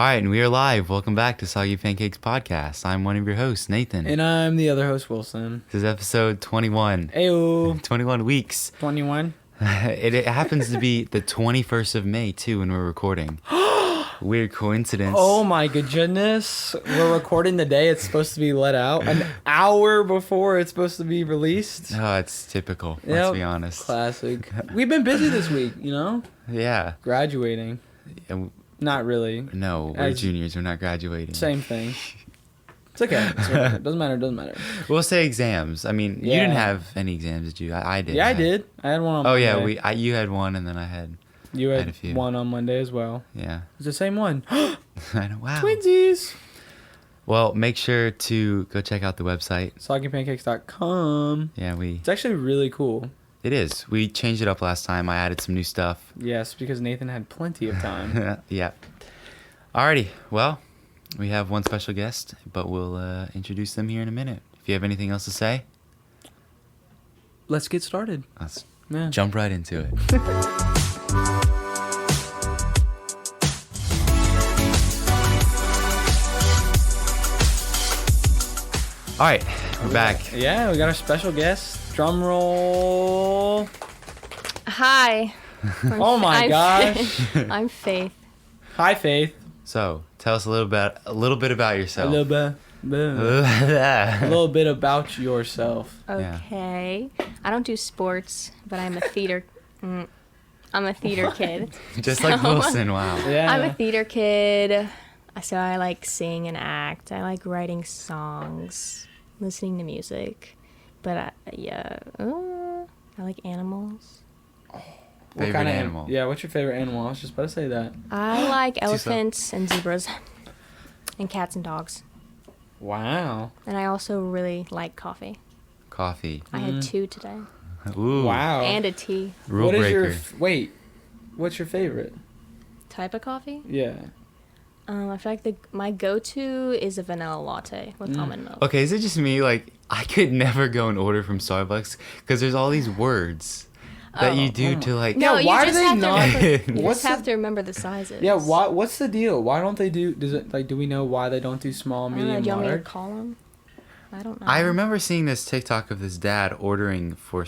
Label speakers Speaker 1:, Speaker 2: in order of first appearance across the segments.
Speaker 1: All right, and we are live. Welcome back to Soggy Pancakes Podcast. I'm one of your hosts, Nathan.
Speaker 2: And I'm the other host, Wilson.
Speaker 1: This is episode 21.
Speaker 2: Ayo.
Speaker 1: 21 weeks.
Speaker 2: 21.
Speaker 1: It happens to be the 21st of May, too, when we're recording. Weird coincidence.
Speaker 2: Oh my goodness. We're recording the day it's supposed to be let out. An hour before it's supposed to be released.
Speaker 1: Oh, it's typical. Let's be honest.
Speaker 2: Classic. We've been busy this week, you know?
Speaker 1: Yeah.
Speaker 2: Graduating. Not really.
Speaker 1: No, we're juniors. We're not graduating.
Speaker 2: Same thing. It's okay. Doesn't matter.
Speaker 1: We'll say exams. I mean, you didn't have any exams, did you? I did.
Speaker 2: Yeah, I did. I had one on Monday.
Speaker 1: Yeah, you had one, and then I had
Speaker 2: a
Speaker 1: few.
Speaker 2: One on Monday as well.
Speaker 1: Yeah.
Speaker 2: It's the same one.
Speaker 1: I know. Wow.
Speaker 2: Twinsies.
Speaker 1: Well, make sure to go check out the website.
Speaker 2: SoggyPancakes.com.
Speaker 1: Yeah,
Speaker 2: It's actually really cool.
Speaker 1: It is. We changed it up last time. I added some new stuff.
Speaker 2: Yes, because Nathan had plenty of time.
Speaker 1: Yeah. Alrighty. Well, we have one special guest, but we'll introduce them here in a minute. If you have anything else to say,
Speaker 2: Let's get started.
Speaker 1: Let's jump right into it. All right, we're back.
Speaker 2: Yeah, we got our special guest. Drum roll.
Speaker 3: Hi.
Speaker 2: Oh my gosh.
Speaker 3: I'm Faith.
Speaker 2: Hi, Faith.
Speaker 1: So, tell us a little bit about yourself.
Speaker 2: A little bit about yourself.
Speaker 3: Okay. Yeah. I don't do sports, but I'm a theater. I'm a theater kid.
Speaker 1: Just like Wilson. Wow.
Speaker 2: Yeah.
Speaker 3: I'm a theater kid. So I like sing and act. I like writing songs, listening to music. But I like animals.
Speaker 1: Favorite
Speaker 2: kind of
Speaker 1: animal?
Speaker 2: Yeah, what's your favorite animal? I was just about to say that.
Speaker 3: I like elephants and zebras and cats and dogs.
Speaker 2: Wow.
Speaker 3: And I also really like coffee.
Speaker 1: Coffee.
Speaker 3: I had 2 today.
Speaker 1: Ooh.
Speaker 2: Wow.
Speaker 3: And a tea.
Speaker 1: Rule breaker.
Speaker 2: What's your favorite?
Speaker 3: Type of coffee?
Speaker 2: Yeah.
Speaker 3: I feel like my go-to is a vanilla latte with almond milk.
Speaker 1: Okay, is it just me? Like, I could never go and order from Starbucks because there's all these words that you do to like.
Speaker 3: No,
Speaker 2: yeah, why
Speaker 3: you
Speaker 2: do
Speaker 3: just
Speaker 2: they not?
Speaker 3: You just have to remember the sizes.
Speaker 2: Yeah, what's the deal? Why don't they do? Do we know why they don't do small, medium,
Speaker 3: do you want me to
Speaker 2: large?
Speaker 3: call them? I don't know.
Speaker 1: I remember seeing this TikTok of this dad ordering for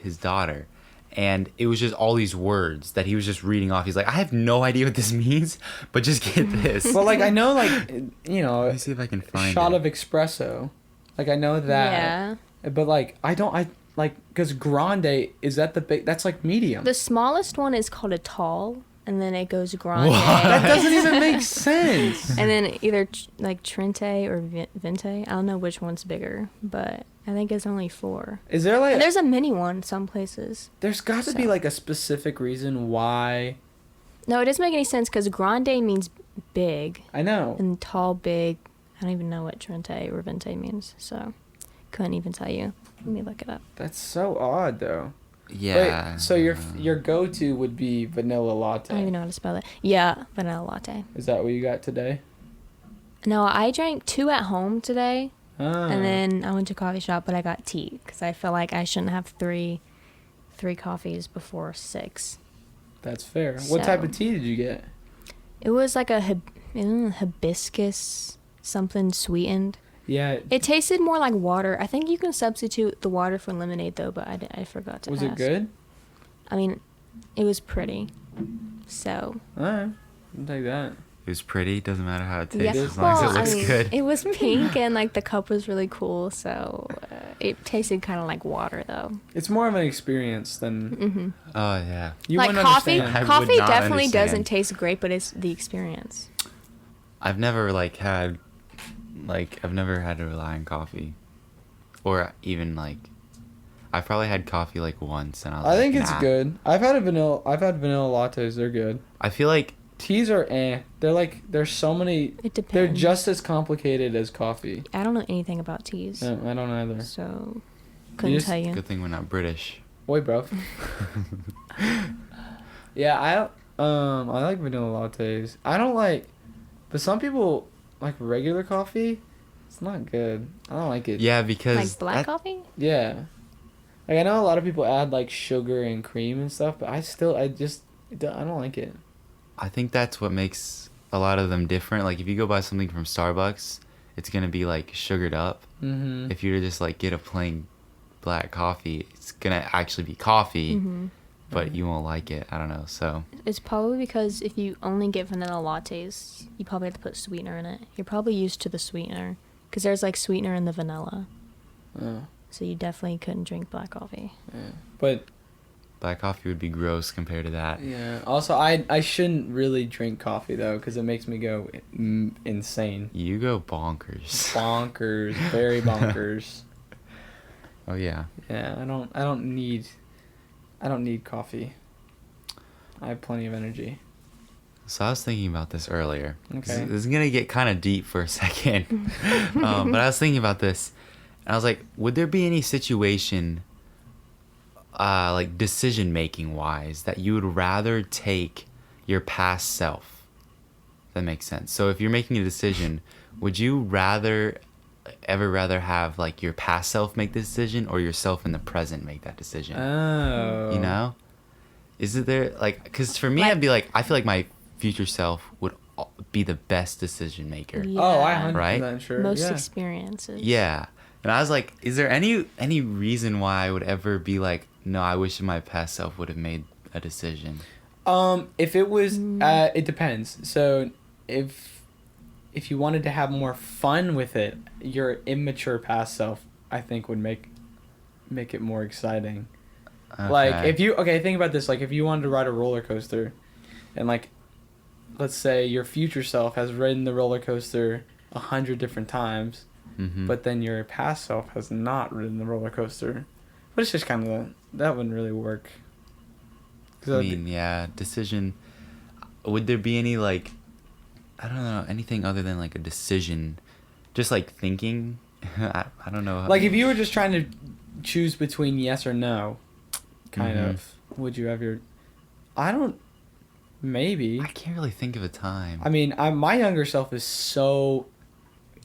Speaker 1: his daughter. And it was just all these words that he was just reading off. He's like, I have no idea what this means, but just get this.
Speaker 2: Well, like, I know, like, you know,
Speaker 1: let me see if I can find
Speaker 2: shot
Speaker 1: it.
Speaker 2: of espresso. Like, I know that.
Speaker 3: Yeah.
Speaker 2: But, like, because grande, is that the big, that's like medium.
Speaker 3: The smallest one is called a tall, and then it goes grande.
Speaker 2: That doesn't even make sense.
Speaker 3: And then either like Trente or Vente. I don't know which one's bigger, but I think it's only 4.
Speaker 2: Is there like...
Speaker 3: And there's a mini one some places.
Speaker 2: There's got to be like a specific reason why...
Speaker 3: No, it doesn't make any sense because grande means big.
Speaker 2: I know.
Speaker 3: And tall, big. I don't even know what Trente or Vente means, so couldn't even tell you. Let me look it up.
Speaker 2: That's so odd, though.
Speaker 1: Yeah.
Speaker 2: Wait, so your go-to would be vanilla latte.
Speaker 3: I don't even know how to spell it. Yeah, vanilla latte.
Speaker 2: Is that what you got today?
Speaker 3: No, I drank 2 at home today.
Speaker 2: Ah.
Speaker 3: And then I went to a coffee shop, but I got tea because I feel like I shouldn't have three coffees before 6.
Speaker 2: That's fair. What type of tea did you get?
Speaker 3: It was like a hibiscus, something sweetened.
Speaker 2: Yeah.
Speaker 3: It tasted more like water. I think you can substitute the water for lemonade, though, but I forgot to
Speaker 2: Was
Speaker 3: ask.
Speaker 2: it good?
Speaker 3: I mean, it was pretty. So.
Speaker 2: All right. I'll take that.
Speaker 1: It was pretty. Doesn't matter how it tastes
Speaker 3: Yeah.
Speaker 1: as long as it looks good.
Speaker 3: It was pink and like the cup was really cool, so it tasted kind of like water though.
Speaker 2: It's more of an experience than...
Speaker 3: Mm-hmm.
Speaker 1: Oh, yeah.
Speaker 2: You
Speaker 3: like
Speaker 2: wouldn't
Speaker 3: coffee,
Speaker 2: understand.
Speaker 3: coffee
Speaker 1: not
Speaker 3: definitely
Speaker 1: understand.
Speaker 3: doesn't taste great, but it's the experience.
Speaker 1: I've never had to rely on coffee. Or even like... I've probably had coffee like once and
Speaker 2: I think it's good. I've had vanilla lattes. They're good.
Speaker 1: I feel like...
Speaker 2: Teas are They're like, there's so many...
Speaker 3: It depends.
Speaker 2: They're just as complicated as coffee.
Speaker 3: I don't know anything about teas.
Speaker 2: No, I don't either.
Speaker 3: So, couldn't tell you.
Speaker 1: Good thing we're not British.
Speaker 2: Oi, bro. Yeah, I like vanilla lattes. I don't like... But some people like regular coffee. It's not good. I don't like it.
Speaker 1: Yeah, because...
Speaker 3: Like black coffee?
Speaker 2: Yeah. Like, I know a lot of people add, like, sugar and cream and stuff, but I don't like it.
Speaker 1: I think that's what makes a lot of them different. Like if you go buy something from Starbucks, it's gonna be like sugared up.
Speaker 2: Mm-hmm.
Speaker 1: If you were to just like get a plain black coffee, it's gonna actually be coffee, but you won't like it. I don't know. So
Speaker 3: It's probably because if you only get vanilla lattes, you probably have to put sweetener in it. You're probably used to the sweetener because there's like sweetener in the vanilla.
Speaker 2: Oh,
Speaker 3: So you definitely couldn't drink black coffee.
Speaker 2: yeah. But
Speaker 1: black coffee would be gross compared to that.
Speaker 2: yeah. Also, I shouldn't really drink coffee though because it makes me go insane.
Speaker 1: You go bonkers.
Speaker 2: Bonkers, very bonkers.
Speaker 1: Oh yeah.
Speaker 2: Yeah, I don't need coffee. I have plenty of energy.
Speaker 1: So I was thinking about this earlier.
Speaker 2: Okay.
Speaker 1: This is gonna get kind of deep for a second, but I was thinking about this, and I was like, would there be any situation, like decision making wise, that you would rather take your past self? If that makes sense. So if you're making a decision, would you ever rather have like your past self make the decision or yourself in the present make that decision?
Speaker 2: Oh.
Speaker 1: You know? Is it there like, because for me,
Speaker 3: Like-
Speaker 1: I'd be like, I feel like my future self would be the best decision maker.
Speaker 3: Yeah.
Speaker 2: Oh, I 100%
Speaker 1: Right?
Speaker 2: sure.
Speaker 3: Most
Speaker 2: yeah.
Speaker 3: experiences.
Speaker 1: Yeah. And I was like, is there any reason why I would ever be like, no, I wish my past self would have made a decision?
Speaker 2: If it was, it depends. So, if you wanted to have more fun with it, your immature past self, I think, would make it more exciting. Like,
Speaker 1: Okay.
Speaker 2: if you think about this. Like, if you wanted to ride a roller coaster, and like, let's say your future self has ridden the roller coaster 100 different times,
Speaker 1: Mhm.
Speaker 2: but then your past self has not ridden the roller coaster. But it's just kind of that wouldn't really work. 'Cause
Speaker 1: I mean, yeah, decision. Would there be any like, I don't know, anything other than like a decision, just like thinking? I don't know.
Speaker 2: like if you were just trying to choose between yes or no, kind
Speaker 1: Mhm.
Speaker 2: of, would you have your? I don't. Maybe.
Speaker 1: I can't really think of a time.
Speaker 2: I mean, my younger self is so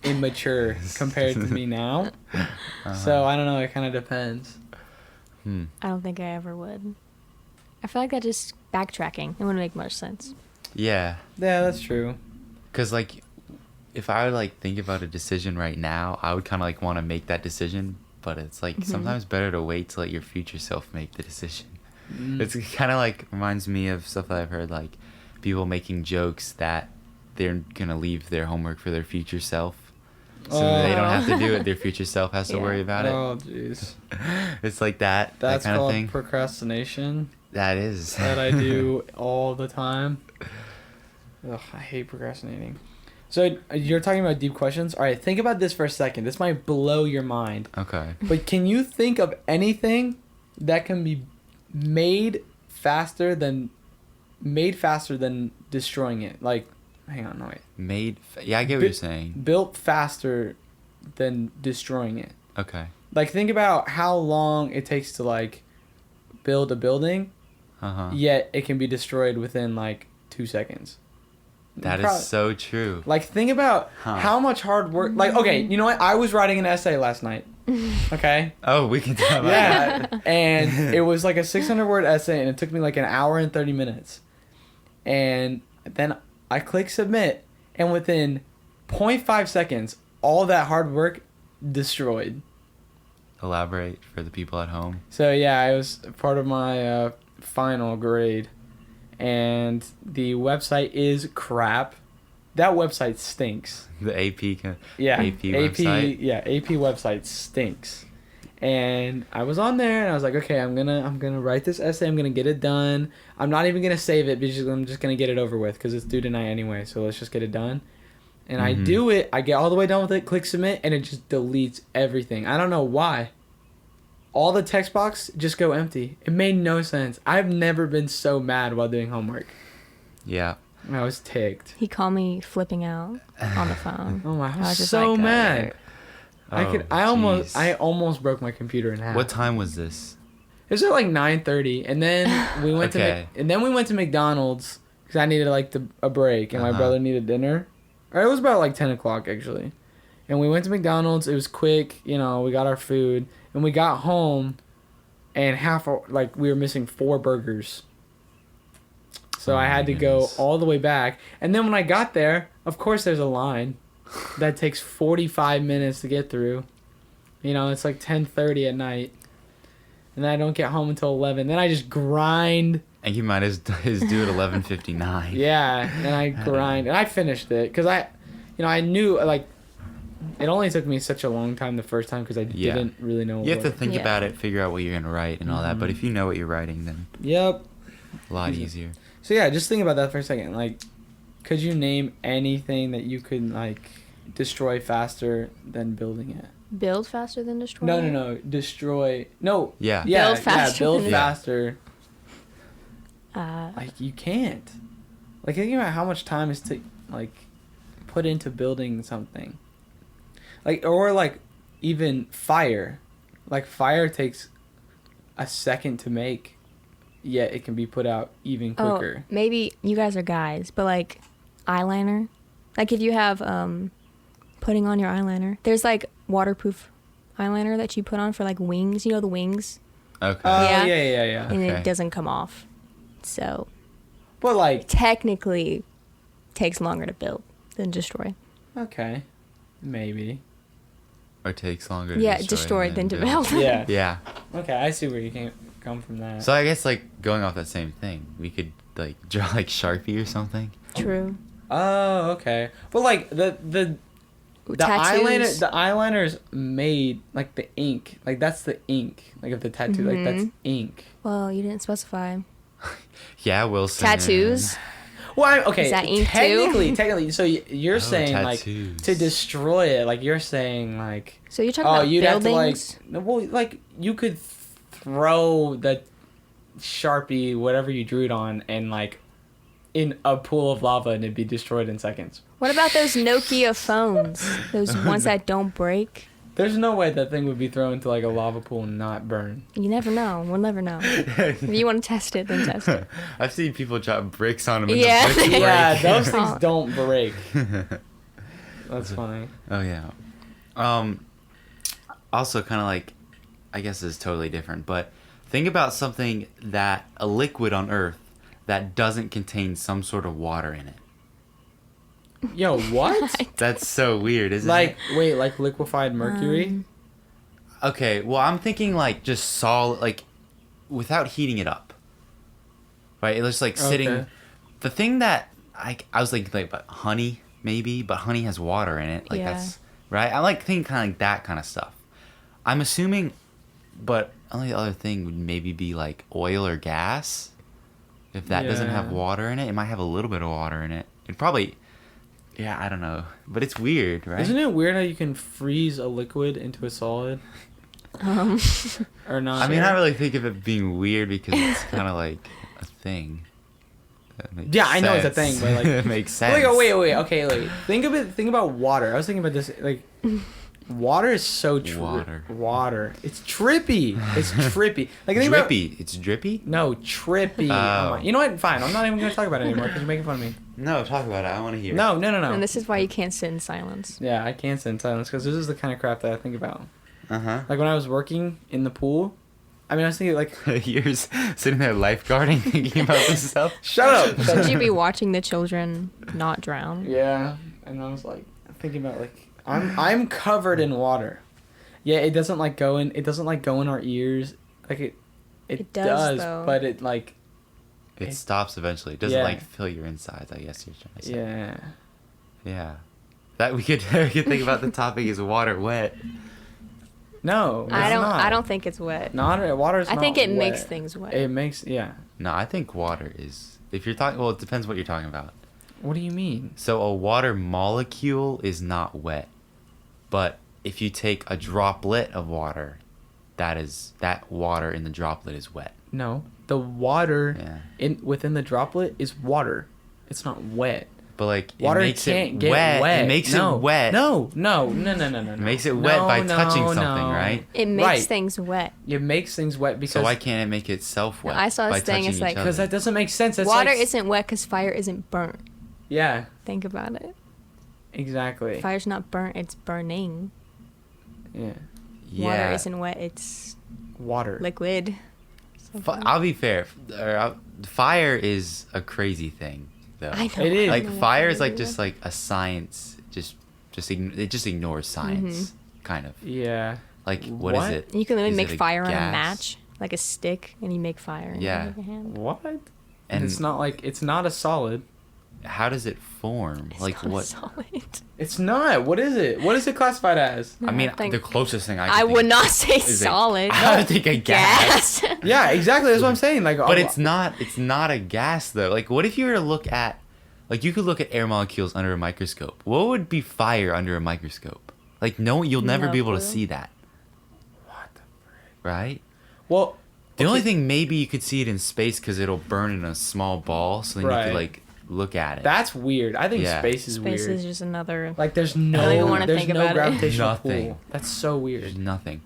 Speaker 2: immature compared to me now. So I don't know. It kind of depends.
Speaker 3: I don't think I ever would. I feel like that just backtracking. It wouldn't make much sense.
Speaker 1: Yeah,
Speaker 2: Yeah, that's true.
Speaker 1: because like, if I would like think about a decision right now, I would kind of like want to make that decision, but it's like sometimes better to wait to let your future self make the decision. It's kind of like reminds me of stuff that I've heard, like people making jokes that they're gonna leave their homework for their future self, so that they don't have to do it. Their future self has to
Speaker 3: Yeah.
Speaker 1: worry about it.
Speaker 2: Oh, jeez.
Speaker 1: It's like that
Speaker 2: That's
Speaker 1: kind of
Speaker 2: called
Speaker 1: thing.
Speaker 2: procrastination.
Speaker 1: That is.
Speaker 2: That I do all the time. Ugh, I hate procrastinating. So you're talking about deep questions? All right, think about this for a second. This might blow your mind.
Speaker 1: Okay.
Speaker 2: But can you think of anything that can be made faster than destroying it? Like, hang on, no wait.
Speaker 1: Yeah, I get what you're saying.
Speaker 2: Built faster than destroying it.
Speaker 1: Okay.
Speaker 2: Like, think about how long it takes to like build a building, yet it can be destroyed within like 2 seconds.
Speaker 1: That is so true.
Speaker 2: Like, think about how much hard work. Like, okay, you know what? I was writing an essay last night. Okay.
Speaker 1: Oh, we can talk about
Speaker 2: Yeah,
Speaker 1: that.
Speaker 2: and it was like a 600-word essay, and it took me like an hour and 30 minutes. And then I click submit, and within 0.5 seconds, all that hard work destroyed.
Speaker 1: Elaborate for the people at home.
Speaker 2: So yeah, it was part of my final grade, and the website is crap. That website stinks.
Speaker 1: The AP.
Speaker 2: Yeah,
Speaker 1: AP website.
Speaker 2: Yeah, AP website stinks. And I was on there, and I was like, okay, I'm gonna write this essay. I'm gonna get it done. I'm not even gonna save it because I'm just gonna get it over with because it's due tonight anyway. So let's just get it done. And I do it. I get all the way done with it. Click submit, and it just deletes everything. I don't know why. All the text box just go empty. It made no sense. I've never been so mad while doing homework.
Speaker 1: Yeah.
Speaker 2: I was ticked.
Speaker 3: He called me flipping out on the phone.
Speaker 2: Oh my! I
Speaker 3: I
Speaker 2: was
Speaker 3: was just
Speaker 2: so
Speaker 3: like,
Speaker 2: mad.
Speaker 1: Oh,
Speaker 2: I
Speaker 1: jeez.
Speaker 2: almost broke my computer in half.
Speaker 1: What time was this?
Speaker 2: It was at like 9:30, and then we went
Speaker 1: Okay.
Speaker 2: to McDonald's because I needed like a break, and my brother needed dinner. Or it was about like 10 o'clock actually, and we went to McDonald's. It was quick, we got our food, and we got home, and we were missing 4 burgers. So
Speaker 1: Oh
Speaker 2: I had
Speaker 1: my
Speaker 2: to go
Speaker 1: goodness.
Speaker 2: all the way back. And then when I got there, of course there's a line that takes 45 minutes to get through. You know, it's like 10:30 at night. And then I don't get home until 11. Then I just grind.
Speaker 1: And you might as do it 11:59.
Speaker 2: Yeah, and I grind. And I finished it because I knew, like, it only took me such a long time the first time because I
Speaker 1: Yeah.
Speaker 2: didn't really know
Speaker 1: You have to
Speaker 2: what.
Speaker 1: think
Speaker 3: Yeah.
Speaker 1: about it, figure out what you're gonna write and all that. But if you know what you're writing, then
Speaker 2: Yep.
Speaker 1: a lot
Speaker 2: Yeah.
Speaker 1: easier.
Speaker 2: So yeah, just think about that for a second. Like, could you name anything that you could, like, destroy faster than building it?
Speaker 3: Build faster than destroy.
Speaker 2: No. Destroy. No.
Speaker 1: Yeah.
Speaker 2: Yeah.
Speaker 3: Build faster
Speaker 2: Build
Speaker 3: than-
Speaker 2: faster.
Speaker 3: Uh,
Speaker 2: Like, you can't. Like, think about how much time is to, like, put into building something. Like, or, like, even fire. Like, fire takes a second to make, yet it can be put out even quicker.
Speaker 3: maybe you guys are guys, but like eyeliner. Like if you have putting on your eyeliner, there's like waterproof eyeliner that you put on for like wings. You know the wings,
Speaker 1: Okay.
Speaker 2: Oh,
Speaker 3: Yeah.
Speaker 2: yeah.
Speaker 3: and
Speaker 1: Okay.
Speaker 3: it doesn't come off. So
Speaker 2: But, like,
Speaker 3: technically, takes longer to build than destroy.
Speaker 2: okay. Maybe.
Speaker 1: Or takes longer to
Speaker 3: Yeah,
Speaker 1: destroy
Speaker 3: destroy than to
Speaker 1: build.
Speaker 3: build.
Speaker 2: Yeah.
Speaker 1: Yeah.
Speaker 2: Okay, I see where you can come from that.
Speaker 1: So I guess like going off that same thing, we could like draw like Sharpie or something.
Speaker 3: True.
Speaker 2: Oh, okay. But, like, the
Speaker 3: Tattoos.
Speaker 2: eyeliner is made, like, the ink. Like, that's the ink. Like, of the tattoo. Like, that's
Speaker 3: Mhm.
Speaker 2: ink.
Speaker 3: Well, you didn't specify.
Speaker 1: Yeah, Wilson.
Speaker 3: Tattoos.
Speaker 2: Well, okay.
Speaker 3: Is that ink too?
Speaker 2: Technically. So you're
Speaker 1: Oh,
Speaker 2: saying,
Speaker 1: tattoos.
Speaker 2: like, to destroy it. Like, you're saying, like,
Speaker 3: So you're talking
Speaker 2: oh,
Speaker 3: about
Speaker 2: you'd have to, like,
Speaker 3: buildings.
Speaker 2: no, well, like, you could throw the Sharpie, whatever you drew it on, and, like, in a pool of lava, and it'd be destroyed in seconds.
Speaker 3: What about those Nokia phones? Those ones that don't break?
Speaker 2: There's no way that thing would be thrown into, like, a lava pool and not burn.
Speaker 3: You never know. We'll never know. If you want to test it, then test it.
Speaker 1: I've seen people drop bricks on them and
Speaker 3: Yeah.
Speaker 1: the bricks break.
Speaker 2: Yeah, those things
Speaker 3: Oh.
Speaker 2: don't break. That's funny.
Speaker 1: Oh yeah. Also kind of like, I guess it's totally different, but think about something that a liquid on Earth that doesn't contain some sort of water in it.
Speaker 2: Yo, what?
Speaker 1: That's so weird, isn't
Speaker 2: Like,
Speaker 1: it?
Speaker 2: wait, like liquefied mercury?
Speaker 1: Okay, well I'm thinking like just solid, like without heating it up. Right? It was like sitting.
Speaker 2: Okay.
Speaker 1: The thing that I was like but honey maybe, but honey has water in it. Like
Speaker 3: Yeah.
Speaker 1: that's right. I like thinking kind of like that kind of stuff. I'm assuming, but only other thing would maybe be like oil or gas. If that doesn't have
Speaker 2: Yeah.
Speaker 1: water in it, it might have a little bit of water in it. It probably, yeah, I don't know, but it's weird, right?
Speaker 2: Isn't it weird how you can freeze a liquid into a solid? Or not?
Speaker 1: I mean, I really think of it being weird because it's kind of like a thing. That makes
Speaker 2: Yeah, I know it's a
Speaker 1: sense.
Speaker 2: thing, but, like-
Speaker 1: it makes sense.
Speaker 2: Wait, okay, like, think about water. I was thinking about this, like, water is so water. It's trippy. It's trippy. Like, think about
Speaker 1: Drippy. It's drippy.
Speaker 2: no trippy.
Speaker 1: Oh.
Speaker 2: You know what? Fine. I'm not even gonna talk about it anymore because you're making fun of me.
Speaker 1: No, talk about it. I want to hear.
Speaker 2: No.
Speaker 3: And this is why you can't sit in silence.
Speaker 2: Yeah, I can't sit in silence because this is the kind of crap that I think about.
Speaker 1: Uh huh.
Speaker 2: Like when I was working in the pool, I mean, I was thinking like,
Speaker 1: You're sitting there lifeguarding, thinking about this stuff.
Speaker 2: shut up.
Speaker 3: Should you be watching the children not drown?
Speaker 2: Yeah, and I was like thinking about like I'm covered in water. Yeah, it doesn't like go in. It doesn't like go in our ears. Like it
Speaker 3: does, though.
Speaker 2: but it like
Speaker 1: It stops eventually. It doesn't
Speaker 2: Yeah.
Speaker 1: like fill your insides. I guess you're trying to say.
Speaker 2: yeah.
Speaker 1: Yeah. That we could think about the topic is water wet.
Speaker 2: No, it's
Speaker 3: I
Speaker 2: not.
Speaker 3: don't think it's wet.
Speaker 2: Water is
Speaker 3: I
Speaker 2: not
Speaker 3: think it
Speaker 2: wet.
Speaker 3: makes things wet.
Speaker 2: It makes yeah.
Speaker 1: No, I think water is. If you're talking, well, it depends what you're talking about.
Speaker 2: What do you mean?
Speaker 1: So a water molecule is not wet, but if you take a droplet of water, that water in the droplet is wet.
Speaker 2: No, the water
Speaker 1: Yeah.
Speaker 2: within the droplet is water. It's not wet.
Speaker 1: But like
Speaker 2: Water
Speaker 1: it makes
Speaker 2: can't
Speaker 1: it
Speaker 2: get
Speaker 1: wet.
Speaker 2: wet.
Speaker 1: It makes
Speaker 2: No.
Speaker 1: it wet.
Speaker 2: No.
Speaker 1: It makes it wet by touching something, right?
Speaker 3: It makes
Speaker 2: Right.
Speaker 3: things wet.
Speaker 2: It makes things wet because
Speaker 1: So why can't it make itself wet?
Speaker 3: I saw
Speaker 1: by
Speaker 3: this thing,
Speaker 1: touching
Speaker 3: it's like-
Speaker 1: each other?
Speaker 2: because that doesn't make sense. That's
Speaker 3: Water
Speaker 2: like,
Speaker 3: isn't wet because fire isn't burnt.
Speaker 2: yeah,
Speaker 3: Think about it.
Speaker 2: exactly.
Speaker 3: Fire's not burnt, it's burning.
Speaker 2: Yeah,
Speaker 1: yeah.
Speaker 3: Water isn't wet, it's
Speaker 2: water.
Speaker 3: liquid. So funny.
Speaker 1: I'll be fair. Fire is a crazy thing, though.
Speaker 3: I know.
Speaker 2: It is.
Speaker 1: Like
Speaker 3: I know
Speaker 1: fire is
Speaker 3: what
Speaker 1: like
Speaker 3: it
Speaker 1: just like a science. It just ignores science, kind of.
Speaker 2: Yeah.
Speaker 1: Like what is
Speaker 2: What?
Speaker 1: it?
Speaker 3: You can literally
Speaker 1: Is
Speaker 3: make
Speaker 1: it a
Speaker 3: fire on a
Speaker 1: gas?
Speaker 3: match, like a stick, and you make fire. And
Speaker 1: Yeah.
Speaker 3: You make a hand.
Speaker 2: What?
Speaker 1: And
Speaker 2: And it's not a solid.
Speaker 1: How does it form?
Speaker 3: It's
Speaker 1: Like
Speaker 3: not
Speaker 1: what?
Speaker 3: solid.
Speaker 2: It's not. What is it? What is it classified as?
Speaker 1: I mean,
Speaker 3: think-
Speaker 1: the closest thing I.
Speaker 3: I
Speaker 1: can
Speaker 3: would
Speaker 1: think
Speaker 3: not say
Speaker 1: is
Speaker 3: solid.
Speaker 1: I would think a gas.
Speaker 2: Yeah, exactly. That's what I'm saying. Like,
Speaker 1: But it's not. It's not a gas though. Like, what if you were to look at, like, you could look at air molecules under a microscope. What would be fire under a microscope? Like, no, you'll never
Speaker 3: No
Speaker 1: be able to
Speaker 3: clue.
Speaker 1: see that,
Speaker 2: What the frick?
Speaker 1: right?
Speaker 2: Well,
Speaker 1: The only
Speaker 2: okay,
Speaker 1: thing maybe you could see it in space because it'll burn in a small ball, so then you
Speaker 2: Right.
Speaker 1: could like look at it.
Speaker 2: that's weird. I think
Speaker 1: Yeah.
Speaker 2: space is
Speaker 3: Space
Speaker 2: weird.
Speaker 3: is just another.
Speaker 2: Like, there's
Speaker 3: don't even
Speaker 2: no,
Speaker 3: wanna
Speaker 2: there's
Speaker 3: think
Speaker 2: no
Speaker 3: about it.
Speaker 2: gravitational
Speaker 1: Nothing.
Speaker 2: pull. That's so
Speaker 1: There's
Speaker 2: weird.
Speaker 1: nothing,